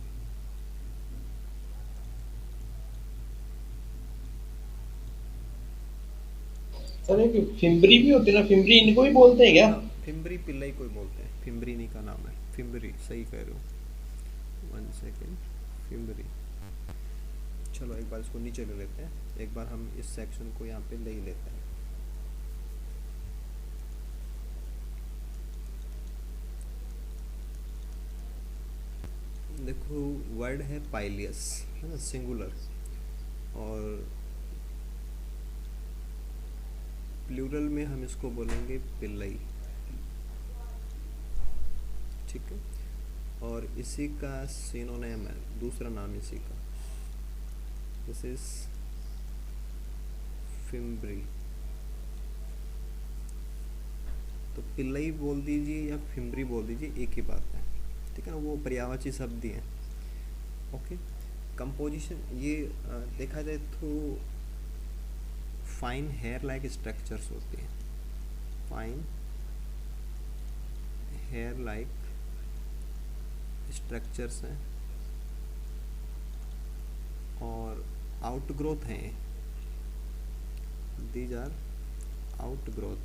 सर एक फिम्बरी भी होती है ना, फिम्बरी इनको भी बोलते हैं क्या? हाँ, फिम्बरी पिल्लई कोई बोलते हैं, फिम्बरीनी का नाम है, फिम्बरी सही कह रहे हो। 1 सेकेंड, फिम्बरी। चलो एक बार इसको नीचे ले लेते हैं, एक बार हम इस सेक्शन को यहाँ पे ले ही लेते हैं। देखो वर्ड है पाइलियस, है ना, सिंगुलर, और प्लूरल में हम इसको बोलेंगे पिल्लई। ठीक है, और इसी का सिनोनिम है, दूसरा नाम इसी का, दिस इज फिम्बरी। तो पिल्लई बोल दीजिए या फिम्बरी बोल दीजिए, एक ही बात है। ठीक है ना, वो पर्यायवाची शब्द ही हैं। ओके, कंपोजिशन ये देखा जाए तो फाइन हेयर लाइक स्ट्रक्चर्स होती हैं, फाइन हेयर लाइक स्ट्रक्चर्स हैं और आउटग्रोथ हैं, दीज आर आउटग्रोथ।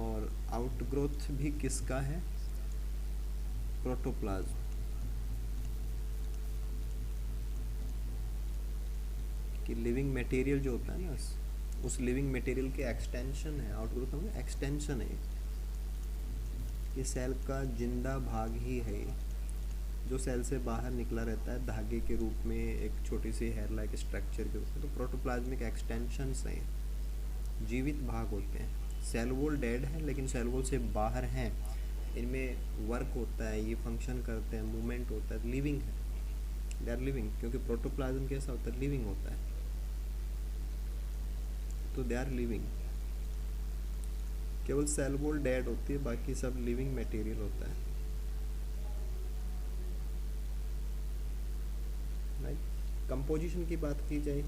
और आउटग्रोथ भी किसका है, प्रोटोप्लाज्म, कि लिविंग मटेरियल जो होता है ना, उस लिविंग मटेरियल के एक्सटेंशन है, आउटग्रोथ में एक्सटेंशन है, ये सेल का जिंदा भाग ही है, जो सेल से बाहर निकला रहता है धागे के रूप में, एक छोटी सी हेयर लाइक स्ट्रक्चर के रूप में। तो प्रोटोप्लाज्मिक एक्सटेंशंस हैं, जीवित भाग होते हैं। सेल वॉल डेड है लेकिन सेल वॉल से बाहर हैं, इनमें वर्क होता है, ये फंक्शन करते हैं, मूवमेंट होता है, लिविंग है, दे आर लिविंग, क्योंकि प्रोटोप्लाज्म कैसा होता है, लिविंग होता है, तो दे आर लिविंग। केवल सेल वॉल डेड होती है, बाकी सब लिविंग मटेरियल होता है। राइट, कंपोजिशन की बात की जाए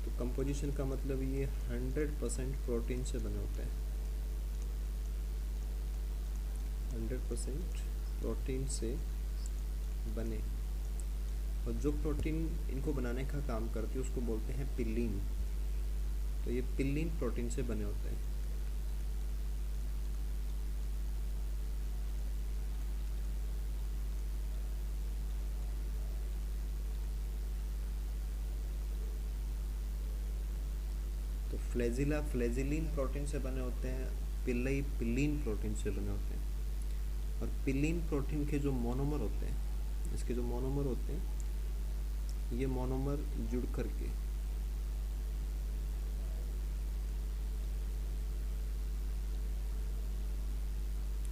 तो कंपोजिशन का मतलब ये 100% प्रोटीन से बने होते हैं। 100% प्रोटीन से बने, और जो प्रोटीन इनको बनाने का काम करती है उसको बोलते हैं पिल्लीन। तो ये पिल्लीन प्रोटीन से बने होते हैं। तो फ्लैजिला फ्लैजिलीन प्रोटीन से बने होते हैं, पिल्लई पिल्लीन प्रोटीन से बने होते हैं। और पिल्लीन प्रोटीन के जो मोनोमर होते हैं, इसके जो मोनोमर होते हैं, ये मोनोमर जुड़ करके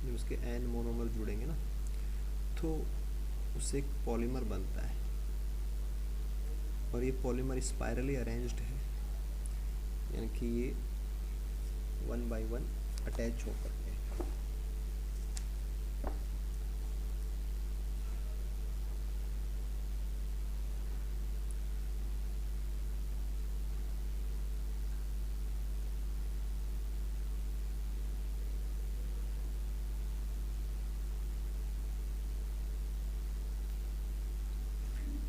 जब इसके एन मोनोमर जुड़ेंगे ना, तो उससे एक पॉलीमर बनता है, और ये पॉलीमर स्पाइरली अरेंज्ड है, यानी कि ये 1 by 1 अटैच होकर के।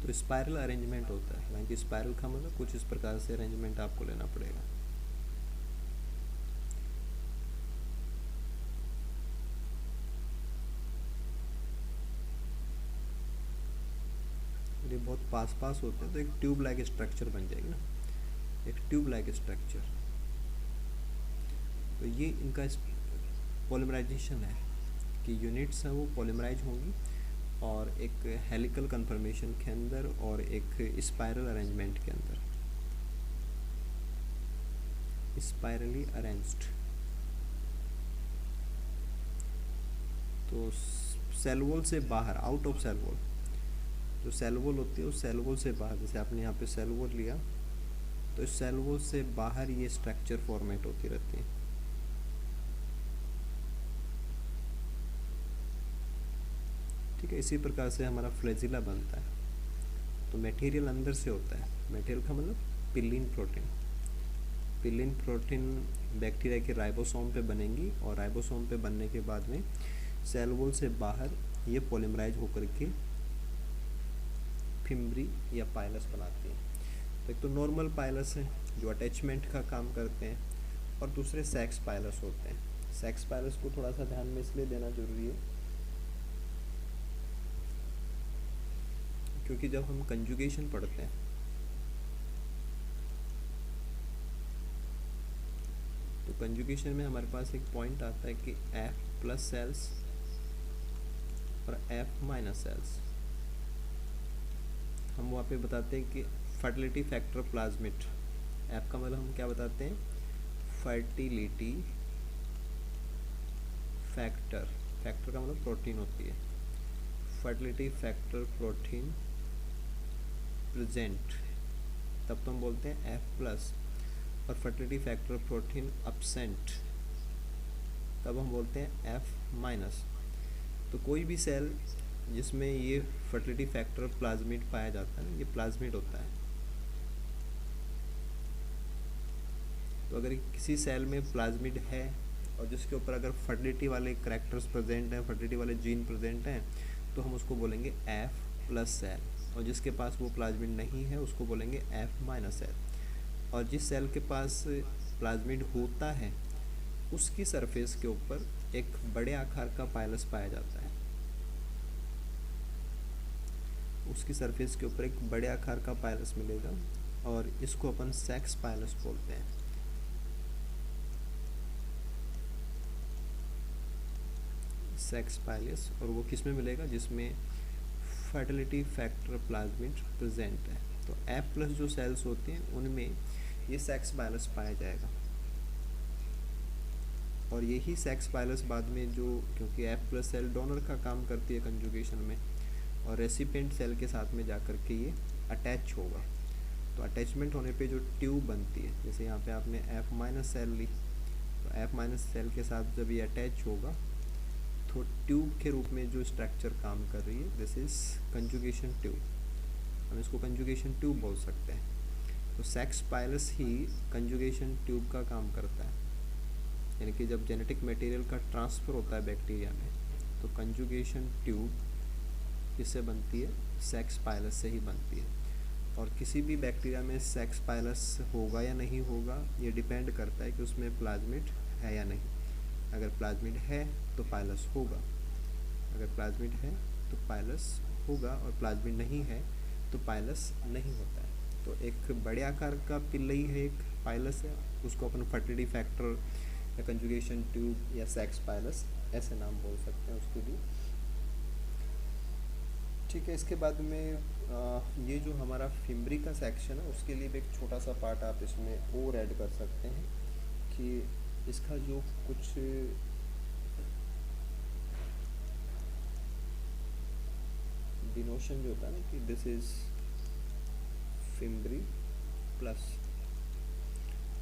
तो स्पाइरल अरेंजमेंट होता है, यानी कि स्पाइरल का मतलब कुछ इस प्रकार से अरेंजमेंट आपको लेना पड़ेगा। ये बहुत पास पास होते हैं तो एक ट्यूब लाइक स्ट्रक्चर बन जाएगी ना, एक ट्यूब लाइक स्ट्रक्चर। तो ये इनका पॉलीमराइजेशन है कि यूनिट्स हैं वो पॉलीमराइज होंगी, और एक हेलिकल कन्फर्मेशन के अंदर और एक स्पाइरल अरेंजमेंट के अंदर, स्पाइरली अरेंज्ड। तो सेल वॉल से बाहर, आउट ऑफ सेल वॉल, जो सेल वॉल होती है उस सेल वॉल से बाहर, जैसे आपने यहाँ पे सेल वॉल लिया, तो इस सेल वॉल से बाहर ये स्ट्रक्चर फॉर्मेट होती रहती है। ठीक है, इसी प्रकार से हमारा फ्लैजिला बनता है। तो मटेरियल अंदर से होता है, मटेरियल का मतलब पिल्लीन प्रोटीन। पिल्लीन प्रोटीन बैक्टीरिया के राइबोसोम पे बनेंगी, और राइबोसोम पे बनने के बाद में सेल वॉल से बाहर ये पॉलीमराइज होकर के फिम्ब्री या पाइलस बनाती है। तो एक तो नॉर्मल पाइलस है जो अटैचमेंट का काम करते हैं, और दूसरे सेक्स पाइलस होते हैं। सेक्स पाइलस को थोड़ा सा ध्यान में इसलिए देना जरूरी है क्योंकि जब हम कंजुगेशन पढ़ते हैं तो कंजुगेशन में हमारे पास एक पॉइंट आता है कि F प्लस सेल्स और F माइनस सेल्स। हम वहाँ पे बताते हैं कि फर्टिलिटी फैक्टर प्लाज्मिड, F का मतलब हम क्या बताते हैं, फर्टिलिटी फैक्टर, फैक्टर का मतलब प्रोटीन होती है, फर्टिलिटी फैक्टर प्रोटीन प्रेजेंट, तब तो हम बोलते हैं F प्लस, और फर्टिलिटी फैक्टर प्रोटीन अब्सेंट, तब हम बोलते हैं F माइनस। तो कोई भी सेल जिसमें ये फर्टिलिटी फैक्टर प्लाज्मिड पाया जाता है, ये प्लाज्मिड होता है। तो अगर किसी सेल में प्लाज्मिड है और जिसके ऊपर अगर फर्टिलिटी वाले करैक्टर्स प्रेजेंट हैं, फर्टिलिटी वाले जीन प्रेजेंट हैं, तो हम उसको बोलेंगे F प्लस सेल, और जिसके पास वो प्लाज्मिड नहीं है उसको बोलेंगे F माइनस सेल। और जिस सेल के पास प्लाज्मिड होता है उसकी सरफेस के ऊपर एक बड़े आकार का पाइलस पाया जाता है, उसकी सरफेस के ऊपर एक बड़े आकार का पाइलस मिलेगा, और इसको अपन सेक्स पाइलस बोलते हैं। सेक्स पाइलस, और वो किस में मिलेगा, जिसमें फर्टिलिटी फैक्टर प्लाज्मिड प्रेजेंट है। तो F प्लस जो सेल्स होते हैं उनमें ये सेक्स पाइलस पाया जाएगा, और यही सेक्स पाइलस बाद में जो, क्योंकि F प्लस सेल डोनर का काम करती है कंजुगेशन में, और रेसिपिएंट सेल के साथ में जाकर के ये अटैच होगा। तो अटैचमेंट होने पे जो ट्यूब बनती है, जैसे यहाँ पे आपने F माइनस सेल ली, तो F माइनस सेल के साथ जब ये अटैच होगा तो ट्यूब के रूप में जो स्ट्रक्चर काम कर रही है, दिस इज कंजुगेशन ट्यूब, हम इसको कंजुगेशन ट्यूब बोल सकते हैं। तो सेक्स पाइलस ही कंजुगेशन ट्यूब का काम करता है, यानी कि जब जेनेटिक मटेरियल का ट्रांसफ़र होता है बैक्टीरिया में, तो कंजुगेशन ट्यूब किससे बनती है? सेक्स पाइलस से ही बनती है। और किसी भी बैक्टीरिया में सेक्स पाइलस होगा या नहीं होगा ये डिपेंड करता है कि उसमें प्लाज्मिड है या नहीं। अगर प्लाज्मिड है तो पाइलस होगा, अगर प्लाज्मिड है तो पाइलस होगा, और प्लाज्मिड नहीं है तो पाइलस नहीं होता है। तो एक बड़े आकार का पिल्लई है, एक पाइलस है, उसको अपन फर्टिलिटी फैक्टर या कंजुगेशन ट्यूब या सेक्स पाइलस ऐसे नाम बोल सकते हैं उसके लिए। ठीक है, इसके बाद में ये जो हमारा फिम्बरी का सेक्शन है उसके लिए भी एक छोटा सा पार्ट आप इसमें और ऐड कर सकते हैं कि इसका जो कुछ डिनोशन जो होता है ना कि दिस इज फिम्बरी प्लस।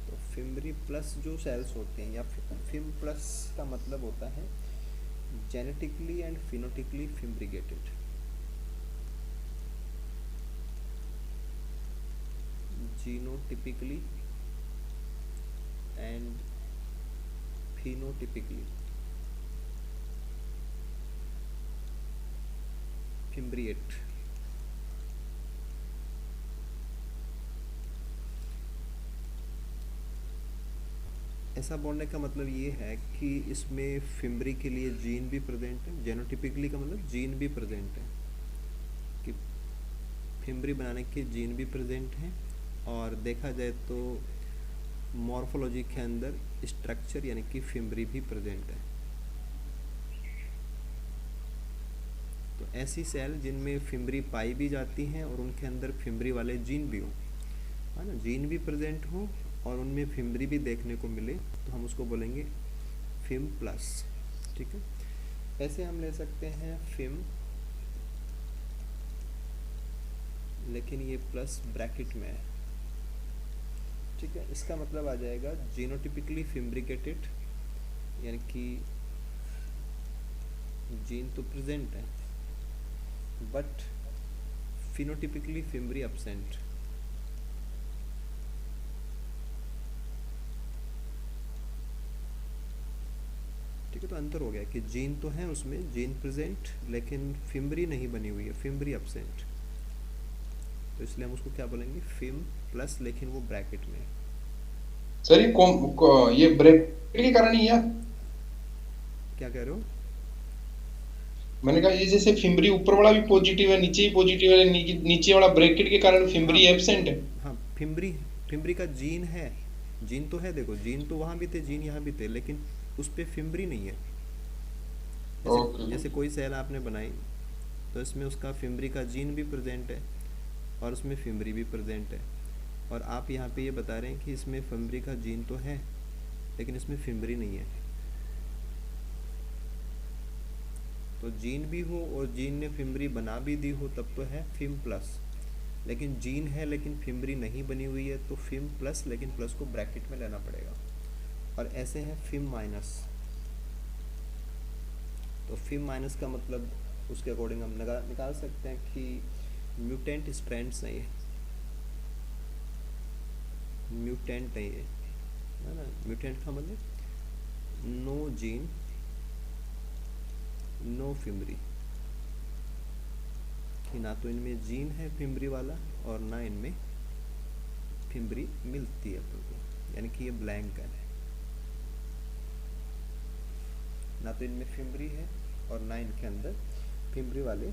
तो फिम्बरी प्लस जो सेल्स होते हैं या फिम प्लस का मतलब होता है genetically and phenotypically fimbriated. Genotypically and phenotypically fimbriate. ऐसा बोलने का मतलब ये है कि इसमें फिम्बरी के लिए जीन भी प्रेजेंट है, जेनोटिपिकली का मतलब जीन भी प्रेजेंट है कि फिम्बरी बनाने के जीन भी प्रेजेंट हैं, और देखा जाए तो मॉर्फोलॉजी के अंदर स्ट्रक्चर यानी कि फिम्बरी भी प्रेजेंट है। तो ऐसी सेल जिनमें फिम्बरी पाई भी जाती हैं और उनके अंदर फिम्बरी वाले जीन भी हों, है ना, जीन भी प्रेजेंट हों और उनमें फिम्बरी भी देखने को मिले, तो हम उसको बोलेंगे फिम प्लस। ठीक है, ऐसे हम ले सकते हैं फिम, लेकिन ये प्लस ब्रैकेट में है। ठीक है, इसका मतलब आ जाएगा जीनोटिपिकली फिम्ब्रिकेटेड, यानी कि जीन तो प्रेजेंट है बट फिनोटिपिकली फिम्बरी एब्सेंट। ठीक है, तो अंतर हो गया कि जीन तो है उसमें, जीन प्रेजेंट, लेकिन फिम्बरी नहीं बनी हुई है, फिम्बरी एब्सेंट। तो इसलिए हम उसको क्या बोलेंगे? फिम प्लस, लेकिन वो ब्रैकेट में है। सर ये ब्रैकेट के कारण ही है। क्या कह रहे हो? मैंने कहा ये जैसे फिम्बरी ऊपर वाला भी पॉजिटिव है, नीचे भी पॉजिटिव है, नीचे वाला ब्रैकेट के कारण हाँ फिम्बरी एब्सेंट है। हाँ, फिम्बरी, फिम्बरी का जीन है, जीन तो है, देखो जीन तो वहाँ भी थे, जीन यहाँ भी थे, लेकिन उस पर फिम्बरी नहीं है। जैसे ओके। जैसे कोई सेल आपने बनाई तो इसमें उसका फिम्बरी का जीन भी प्रेजेंट है और उसमें फिम्बरी भी प्रेजेंट है, और आप यहाँ पे ये बता रहे हैं कि इसमें फिम्बरी का जीन तो है लेकिन इसमें फिम्बरी नहीं है। तो जीन भी हो और जीन ने फिम्बरी बना भी दी हो तब तो है फिम प्लस, लेकिन जीन है लेकिन फिम्बरी नहीं बनी हुई है तो फिम प्लस, लेकिन प्लस को ब्रैकेट में लेना पड़ेगा। और ऐसे हैं फिम माइनस। तो फिम माइनस का मतलब उसके अकॉर्डिंग हम निकाल सकते हैं कि म्यूटेंट स्ट्रैंड्स हैं ये, म्यूटेंट है ये, है ना। म्यूटेंट का मतलब नो जीन नो फिम्बरी, कि ना तो इनमें जीन है फिम्बरी वाला और ना इनमें फिम्बरी मिलती है अपन को, यानी कि ये ब्लैंक है, ना तो इनमें फिम्बरी है और ना इनके अंदर फिम्बरी वाले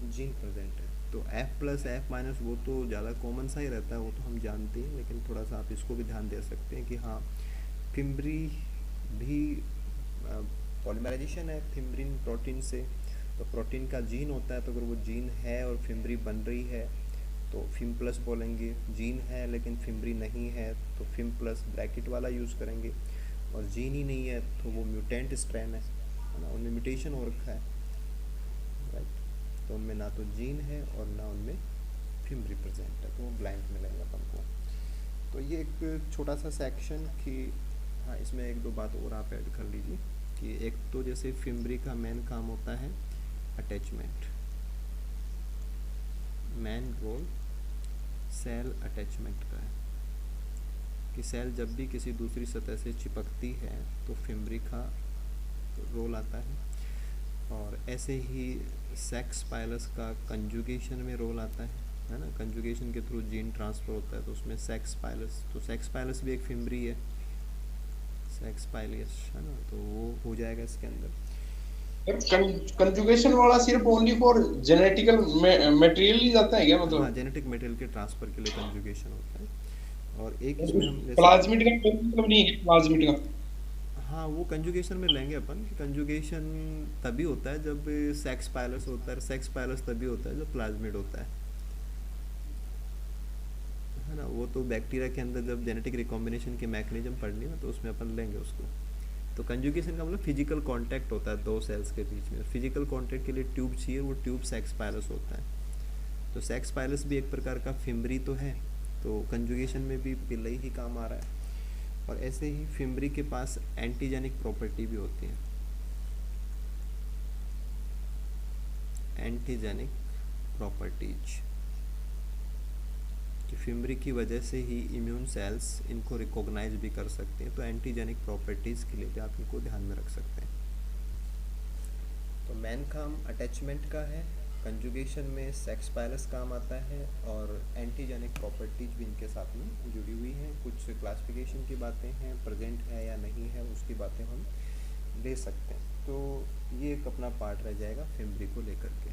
जीन प्रेजेंट है। तो F प्लस F माइनस वो तो ज़्यादा कॉमन सा ही रहता है, वो तो हम जानते हैं, लेकिन थोड़ा सा आप इसको भी ध्यान दे सकते हैं कि हाँ फिम्बरी भी पॉलीमराइजेशन है फिम्बरीन प्रोटीन से, तो प्रोटीन का जीन होता है, तो अगर वो जीन है और फिम्बरी बन रही है तो फिम प्लस बोलेंगे। जीन है लेकिन फिम्बरी नहीं है तो फिम प्लस ब्रैकेट वाला यूज़ करेंगे, और जीन ही नहीं है तो वो म्यूटेंट स्ट्रैन है ना, उनमें म्यूटेशन हो रखा है, राइट। तो उनमें ना तो जीन है और ना उनमें फिम्बरी प्रेजेंट है, तो वो ब्लैंक मिलेगा अपन को। तो ये एक छोटा सा सेक्शन कि हाँ इसमें एक दो बात और आप ऐड कर लीजिए कि एक तो जैसे फिम्बरी का मेन काम होता है attachment, main role cell attachment का है कि सेल जब भी किसी दूसरी सतह से चिपकती है तो फिम्बरी का रोल आता है, और ऐसे ही सेक्स पाइलस का कंजुगेशन में रोल आता है ना, कंजुगेशन के थ्रू जीन ट्रांसफ़र होता है, तो उसमें सेक्स पाइलस, तो सेक्स पाइलस भी एक फिम्बरी है, सेक्स पाइलस है ना, तो वो हो जाएगा इसके अंदर। कंजुगेशन वाला सिर्फ ओनली फॉर जेनेटिकल मटेरियल ही जाता है क्या, हाँ, मतलब जेनेटिक मटेरियल के ट्रांसफ़र के लिए कंजुगेशन होता है। और एक इसमें हम जैसे, प्लाज्मिड का कोई मतलब नहीं है प्लाज्मिड का? हाँ वो कंजुगेशन में लेंगे अपन कि कंजुगेशन तभी होता है जब सेक्स पाइलस होता है, सेक्स पाइलस तभी होता है जब प्लाज्मिड होता है ना। वो तो बैक्टीरिया के अंदर जब जेनेटिक रिकॉम्बिनेशन की मैकेनिज्म पढ़नी है ना, तो उसमें अपन लेंगे उसको। तो कंजुगेशन का मतलब फिजिकल कांटेक्ट होता है दो सेल्स के बीच में, फिजिकल कांटेक्ट के लिए ट्यूब चाहिए, वो ट्यूब सेक्स पाइलस होता है। तो सेक्स पाइलस भी एक प्रकार का फिम्बरी तो है, तो कंजुगेशन में भी पिल्लई ही काम आ रहा है। और ऐसे ही फिम्बरी के पास एंटीजेनिक प्रॉपर्टी भी होती है, एंटीजेनिक प्रॉपर्टीज, कि फिम्बरी की वजह से ही इम्यून सेल्स इनको रिकॉग्नाइज भी कर सकते हैं, तो एंटीजेनिक प्रॉपर्टीज़ के लिए भी आप इनको ध्यान में रख सकते हैं। तो मेन काम अटैचमेंट का है, कंजुगेशन में सेक्स पाइलस काम आता है, और एंटीजेनिक प्रॉपर्टीज भी इनके साथ में जुड़ी हुई हैं। कुछ क्लासिफिकेशन की बातें हैं, प्रेजेंट है या नहीं है उसकी बातें हम ले सकते हैं। तो ये एक अपना पार्ट रह जाएगा फिम्बरी को लेकर के।